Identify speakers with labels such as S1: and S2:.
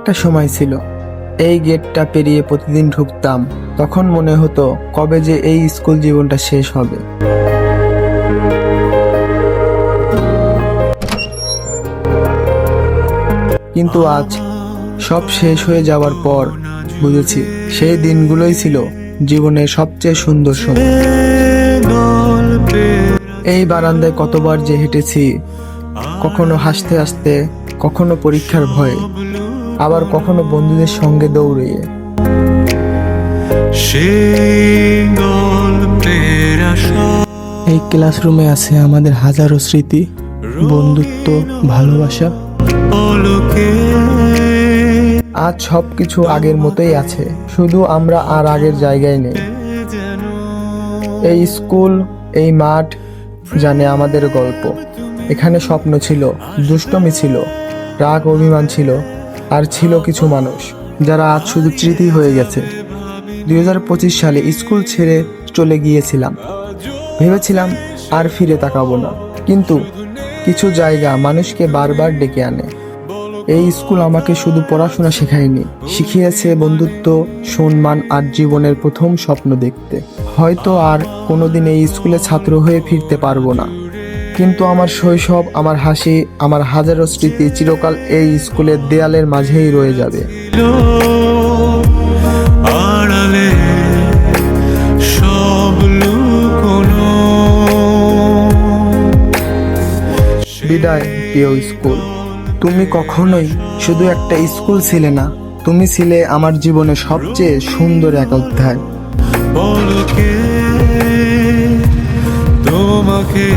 S1: একটা সময় ছিল, এই গেটটা পেরিয়ে প্রতিদিন ঢুকতাম। তখন মনে হতো কবে যে এই স্কুল জীবনটা শেষ হবে। কিন্তু আজ সব শেষ হয়ে যাওয়ার পর বুঝেছি সেই দিনগুলোই ছিল জীবনের সবচেয়ে সুন্দর সময়। এই বারান্দায় কতবার যে হেঁটেছি, কখনো হাসতে হাসতে, কখনো পরীক্ষার ভয়ে, আবার কখনো বন্ধুদের সঙ্গে দৌড়িয়ে। এই ক্লাসরুমে আছে আমাদের হাজারো স্মৃতি, বন্ধুত্ব, ভালোবাসা। আজ সবকিছু আগের মতোই আছে, শুধু আমরা আর আগের জায়গায় নেই। এই স্কুল, এই মাঠ জানে আমাদের গল্প। এখানে স্বপ্ন ছিল, দুষ্টমি ছিল, রাগ অভিমান ছিল, আর ছিল কিছু মানুষ যারা আজ শুধু স্মৃতি হয়ে গেছে। 2025 সালে স্কুল ছেড়ে চলে গিয়েছিলাম, ভেবেছিলাম আর ফিরে তাকাবো না। কিন্তু কিছু জায়গা মানুষকে বারবার ডেকে আনে। এই স্কুল আমাকে শুধু পড়াশোনা শেখায়নি, শিখিয়েছে বন্ধুত্ব, সম্মান আর জীবনের প্রথম স্বপ্ন দেখতে। হয়তো আর কোনোদিন এই স্কুলে ছাত্র হয়ে ফিরতে পারবো না, কিন্তু আমার শৈশব, আমার হাসি, আমার হাজারো স্মৃতি চিরকাল এই স্কুলের দেয়ালের মাঝেই রয়ে যাবে। বিদায় প্রিয় স্কুল, তুমি কখনোই শুধু একটা স্কুল ছিলে না, তুমি ছিলে আমার জীবনের সবচেয়ে সুন্দর এক অধ্যায়।
S2: তোমাকে